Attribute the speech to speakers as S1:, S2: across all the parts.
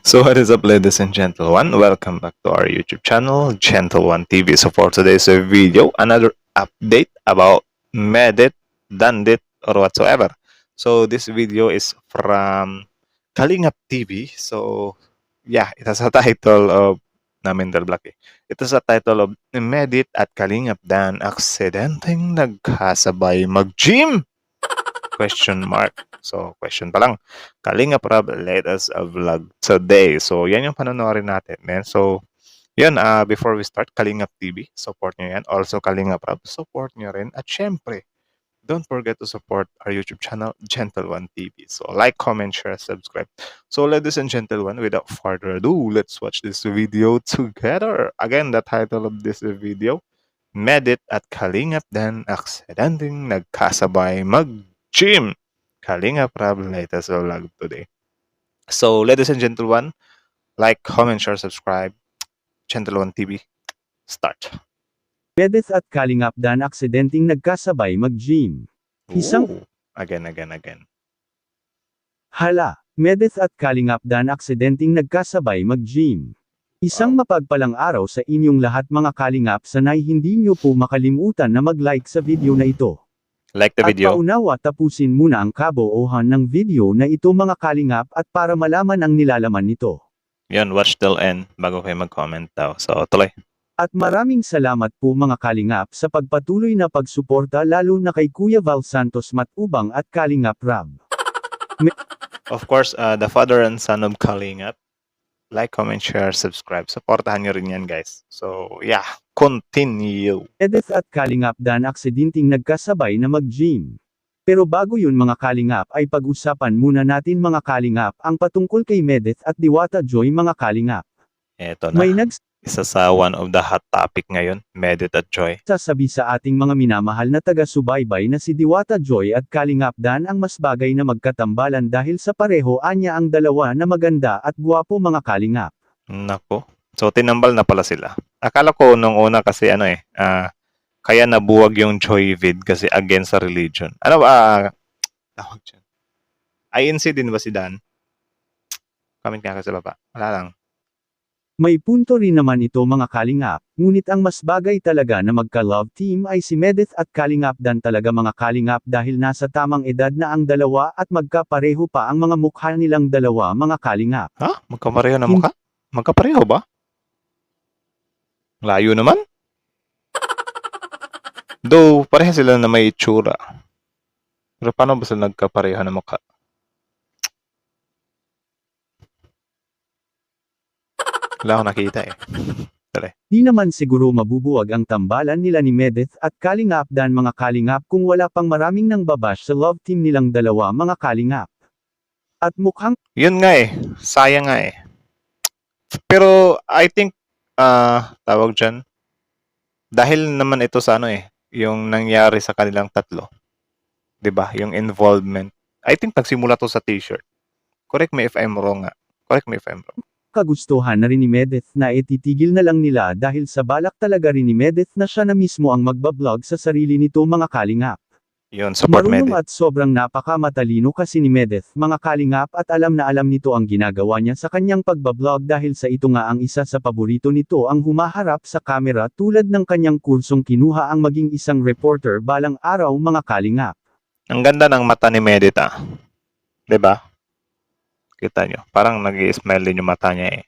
S1: So what is up, ladies and gentlemen? Welcome back to our YouTube channel, Gentle One TV. So for today's video, another update about Medit, Dandit, or whatsoever. So this video is from Kalingap TV. So yeah, it has a title of Namin Black. It has a title of Medit at Kalingap Dan aksidenteng nagkasabay mag-gym? Question mark. So, question pa lang. Kalinga Prab, let us a vlog today. So, yan yung panonoodin natin, man. So, yan, before we start, Kalingap TV, support nyo yan. Also, Kalinga Prab, support nyo rin. At syempre, don't forget to support our YouTube channel, Gentle One TV. So, like, comment, share, subscribe. So, ladies and gentlemen, without further ado, let's watch this video together. Again, the title of this video, Medit at Kalingap Dan aksidenteng nagkasabay mag-gym. Kalingap Rab latest vlog today. So, ladies and gentlemen, like, comment, share, subscribe. Gentle One TV, start.
S2: Medit at Kalingap Dan aksidenteng nagkasabay mag-gym. Isang-
S1: Again.
S2: Hala, Medit at Kalingap Dan aksidenteng nagkasabay mag-gym. Isang mapagpalang araw sa inyong lahat mga Kalingap, sanay hindi nyo po makalimutan na mag-like sa video na ito.
S1: Like the
S2: At
S1: video.
S2: paunawa tapusin muna ang kabuuhan ng video na ito mga Kalingap at para malaman ang nilalaman nito.
S1: Yun, watch till end bago kayo mag-comment daw. So, tuloy.
S2: At maraming salamat po mga Kalingap sa pagpatuloy na pagsuporta lalo na kay Kuya Val Santos Matubang at Kalingap Rab.
S1: Of course, the father and son of Kalingap. Like, comment, share, subscribe. Supportahan nyo rin yan, guys. So, yeah, continue.
S2: Edith at Kalingap Dan aksidenteng nagkasabay na mag-gym. Pero bago yun mga Kalingap ay pag-usapan muna natin mga Kalingap ang patungkol kay Medit at Diwata Joy mga Kalingap.
S1: Eto na.
S2: May
S1: Isa sa one of the hot topic ngayon, Medit at Joy.
S2: nagsasabi sa ating mga minamahal na taga-subaybay na si Diwata Joy at Kalingap Dan ang mas bagay na magkatambalan dahil sa pareho anya ang dalawa na maganda at gwapo mga Kalingap.
S1: Nako. So, tinambal na pala sila. Akala ko nung una kasi kaya nabuwag yung Joy vid kasi against sa religion. Ano ba? Tawag dyan. INC din ba si Dan? Comment nga kasi baba. Wala lang.
S2: May punto rin naman ito mga Kalingap, ngunit ang mas bagay talaga na magka-love team ay si Medit at Kalingap Dan talaga mga Kalingap dahil nasa tamang edad na ang dalawa at magkapareho pa ang mga mukha nilang dalawa mga Kalingap.
S1: Ha? Magkapareho na mukha? Magkapareho ba? Layo naman. Though, pareha sila na may itsura. Pero paano ba sila nagkapareho na mukha? Wala akong nakita eh.
S2: Di naman siguro mabubuwag ang tambalan nila ni Medit at Kalingap Dan mga Kalingap kung wala pang maraming nang babash sa love team nilang dalawa mga Kalingap. At mukhang
S1: Yun nga eh. Sayang nga eh. Pero, I think, tawag dyan, dahil naman ito sa yung nangyari sa kanilang tatlo. 'Di ba? Yung involvement. I think nagsimula to sa t-shirt. Correct me if I'm wrong nga. Correct me if I'm wrong.
S2: kagustuhan na rin ni Medit na ititigil na lang nila dahil sa balak talaga rin ni Medit na siya na mismo ang magbablog sa sarili nito mga Kalingap.
S1: Yun, support
S2: Marunong
S1: Medit.
S2: at sobrang napakamatalino kasi ni Medit mga Kalingap at alam na alam nito ang ginagawa niya sa kanyang pagbablog dahil sa ito nga ang isa sa paborito nito ang humaharap sa kamera tulad ng kanyang kursong kinuha ang maging isang reporter balang araw mga Kalingap.
S1: Ang ganda ng mata ni Medit 'Di ba? Kita nyo. Parang nag-i-smile din yung mata niya eh.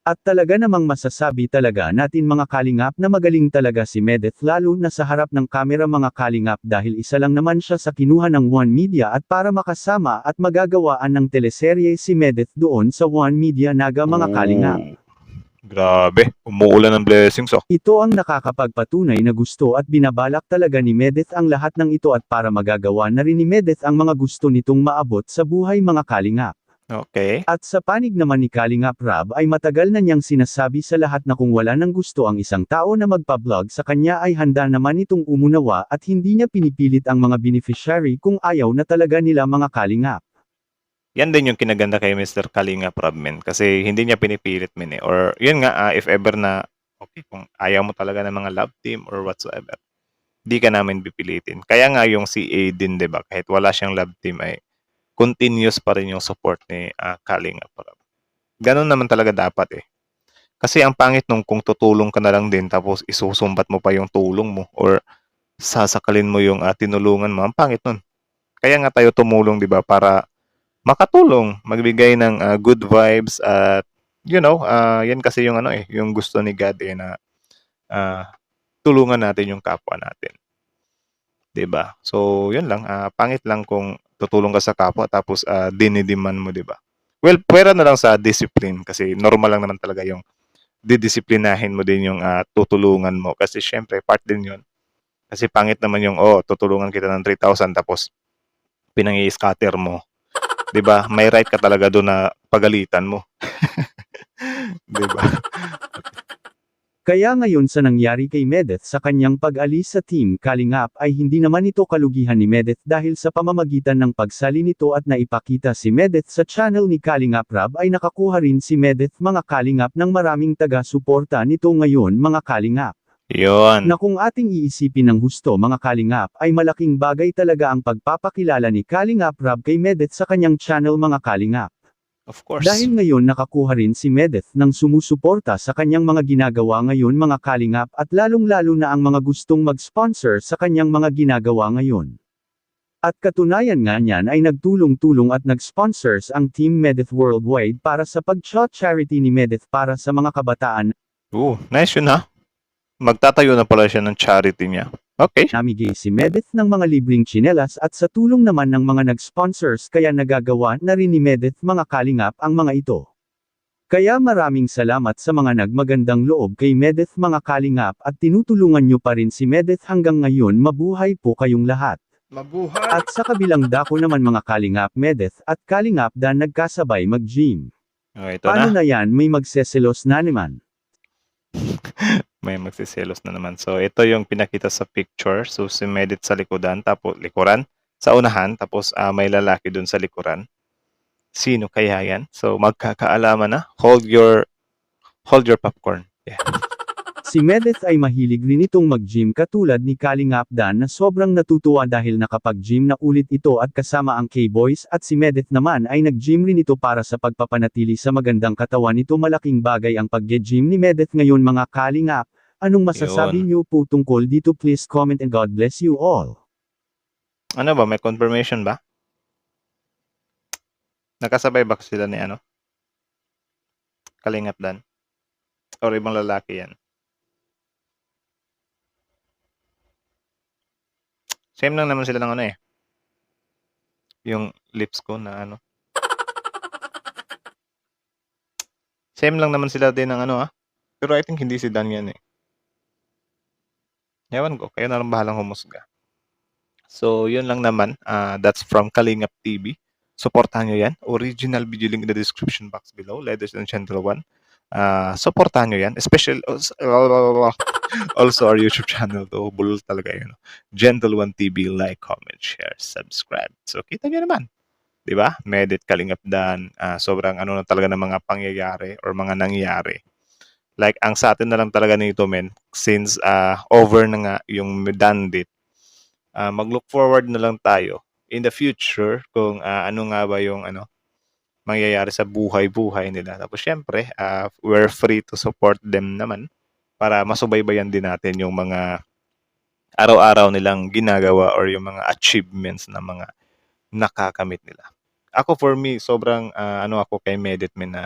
S2: At talaga namang masasabi talaga natin mga Kalingap na magaling talaga si Medit lalo na sa harap ng kamera mga Kalingap dahil isa lang naman siya sa kinuha ng One Media at para makasama at magagawaan ng teleserye si Medit doon sa One Media Naga mga Kalingap.
S1: Grabe. Umuulan ng blessings
S2: Ito ang nakakapagpatunay na gusto at binabalak talaga ni Medit ang lahat ng ito at para magagawa na rin ni Medit ang mga gusto nitong maabot sa buhay mga Kalingap.
S1: Okay.
S2: At sa panig naman ni Kalingap Rab ay matagal na niyang sinasabi sa lahat na kung wala nang gusto ang isang tao na magpa-vlog sa kanya ay handa naman itong umunawa at hindi niya pinipilit ang mga beneficiary kung ayaw na talaga nila mga Kalingap.
S1: Yan din yung kinaganda kay Mr. Kalingap Rab, men. Kasi hindi niya pinipilit, men eh. Or yun nga, if ever na, okay, kung ayaw mo talaga ng mga love team or whatsoever, di ka namin pipilitin. Kaya nga yung si Aiden, diba? Kahit wala siyang love team ay continuous pa rin yung support ni Kalingap Rab. Gano'n naman talaga dapat, eh. Kasi ang pangit nung kung tutulong ka na lang din tapos isusumbat mo pa yung tulong mo or sasakalin mo yung, tinulungan mo, ang pangit nun. Kaya nga tayo tumulong 'di ba, para makatulong, magbigay ng, good vibes at 'yan kasi yung ano, eh, yung gusto ni God, eh, na, ah, tulungan natin yung kapwa natin, 'di ba? So 'yun lang, pangit lang kung tutulong ka sa kapwa tapos, dinidiman mo, 'di ba? Well, puwera na lang sa discipline kasi normal lang naman talaga yung didisiplinahin mo din yung, tutulungan mo kasi siyempre part din 'yun. Kasi pangit naman yung, tutulungan kita ng 3,000 tapos pinangi-scatter mo, 'di ba? May right ka talaga dun na pagalitan mo, 'di ba?
S2: Kaya ngayon sa nangyari kay Medeth sa kanyang pag-alis sa Team Kalingap ay hindi naman ito kalugihan ni Medeth dahil sa pamamagitan ng pagsali nito at naipakita si Medeth sa channel ni Kalingap Rab ay nakakuha rin si Medeth mga Kalingap ng maraming taga-suporta nito ngayon mga Kalingap.
S1: 'Yun,
S2: Na kung ating iisipin ng husto mga Kalingap ay malaking bagay talaga ang pagpapakilala ni Kalingap Rab kay Medeth sa kanyang channel mga Kalingap.
S1: of course.
S2: Dahil ngayon nakakuha rin si Medeth ng sumusuporta sa kanyang mga ginagawa ngayon mga Kalingap at lalong-lalo na ang mga gustong mag-sponsor sa kanyang mga ginagawa ngayon. At katunayan nga niyan ay nagtulong-tulong at nag-sponsors ang Team Medeth Worldwide para sa pag-charity ni Medeth para sa mga kabataan
S1: Nice 'yun, Magtatayo na pala siya ng charity niya. Okay.
S2: namigay si Medeth ng mga libreng tsinelas at sa tulong naman ng mga nag-sponsors kaya nagagawa na rin ni Medeth mga Kalingap ang mga ito. Kaya maraming salamat sa mga nagmagandang loob kay Medeth mga Kalingap at tinutulungan nyo pa rin si Medeth hanggang ngayon mabuhay po kayong lahat.
S1: Mabuhay!
S2: At sa kabilang dako naman mga Kalingap Medeth at Kalingap Dan nagkasabay mag-gym.
S1: Oh, ito
S2: Paano
S1: na.
S2: na yan may magseselos na naman?
S1: May magseselos na naman. So, ito yung pinakita sa picture. So, si Medit sa likuran, sa unahan, tapos may lalaki dun sa likuran. Sino kaya yan? So, magkakaalaman na. Hold your popcorn. Yeah.
S2: Si Medeth ay mahilig rin itong mag-gym katulad ni Kalingap Dan na sobrang natutuwa dahil nakapag-gym na ulit ito at kasama ang K-Boys at si Medeth naman ay nag-gym rin ito para sa pagpapanatili sa magandang katawan nito malaking bagay ang pag-gym ni Medeth ngayon mga Kalingap. Anong masasabi
S1: Yun.
S2: niyo po tungkol dito please comment and God bless you all.
S1: Ano ba? May confirmation ba? Nakasabay ba sila ni Kalingap Dan? Or ibang lalaki yan? Same lang naman sila ng yung lips ko na Same lang naman sila din ng Pero I think hindi si Dan yan eh. Ewan ko, kayo na lang bahalang humusga. So, yun lang naman. That's from Kalingap TV. Supportahan nyo yan. Original video link in the description box below. Ladies and gentlemen. Supportahan nyo yan. Also our YouTube channel. To bulol talaga yun. Gentle One TV. Like, comment, share, subscribe. So, kita nyo naman. Diba? Medit, Kalingap Dan. Sobrang na talaga ng mga pangyayari or mga nangyari. Like, ang sa atin na lang talaga nito, men. Since over na nga yung Dandit, mag-look forward na lang tayo in the future kung ano nga ba yung mangyayari sa buhay-buhay nila. Tapos syempre, we're free to support them naman para masubaybayan din natin yung mga araw-araw nilang ginagawa or yung mga achievements na mga nakakamit nila. Ako for me, sobrang ako kay Meditman na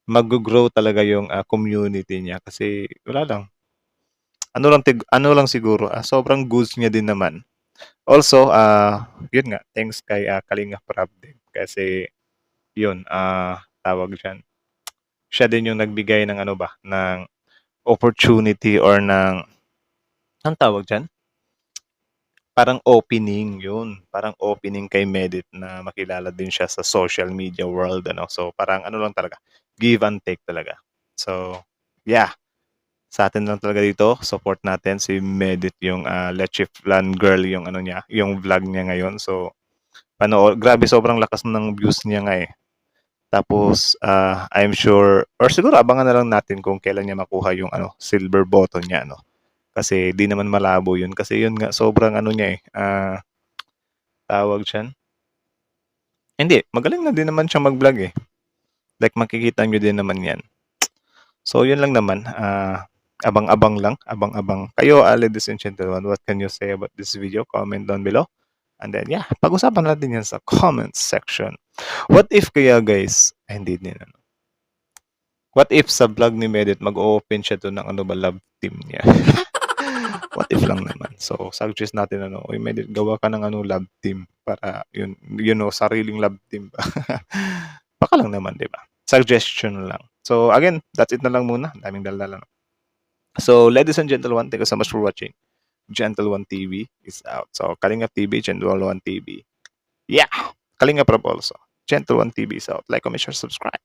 S1: mag-grow talaga yung community niya kasi wala lang. Ano lang siguro, sobrang goods niya din naman. Also, yun nga, thanks kay Kalinga Prab din. Kasi, yun, tawag dyan. Siya din yung nagbigay ng ng opportunity or ng, ang tawag dyan? Parang opening yun. Parang opening kay Medit na makilala din siya sa social media world. So, parang lang talaga. Give and take talaga. So, yeah. Sa atin lang talaga dito, support natin si Medit yung Leche Flan Girl yung niya, yung vlog niya ngayon. So, grabe sobrang lakas ng views niya nga eh. Tapos, I'm sure, or siguro abangan na lang natin kung kailan niya makuha yung silver button niya, Kasi di naman malabo yun. Kasi yun nga, sobrang niya eh. Tawag siyan. Hindi, magaling na din naman siya mag-vlog eh. Like makikita nyo din naman yan. So yun lang naman. Abang-abang lang. Abang-abang. Kayo, ladies and gentlemen, what can you say about this video? Comment down below. And then, yeah, pag-usapan natin yan sa comment section. What if kaya guys, hindi din ano. What if sa vlog ni Medit mag-open siya to ng ano ba, love team niya? What if lang naman. So, suggest natin ano, uy Medit, gawa ka ng ano, love team para yun, you know, sariling love team ba? Baka lang naman, di ba? Suggestion lang. So, again, that's it na lang muna. Daming daldala. So, ladies and gentlemen, thank you so much for watching. Gentle One TV is out. So, Kalingap TV, Gentle One TV. Yeah, Kalingap Rob also. Gentle One TV is out. Like, comment, share, subscribe.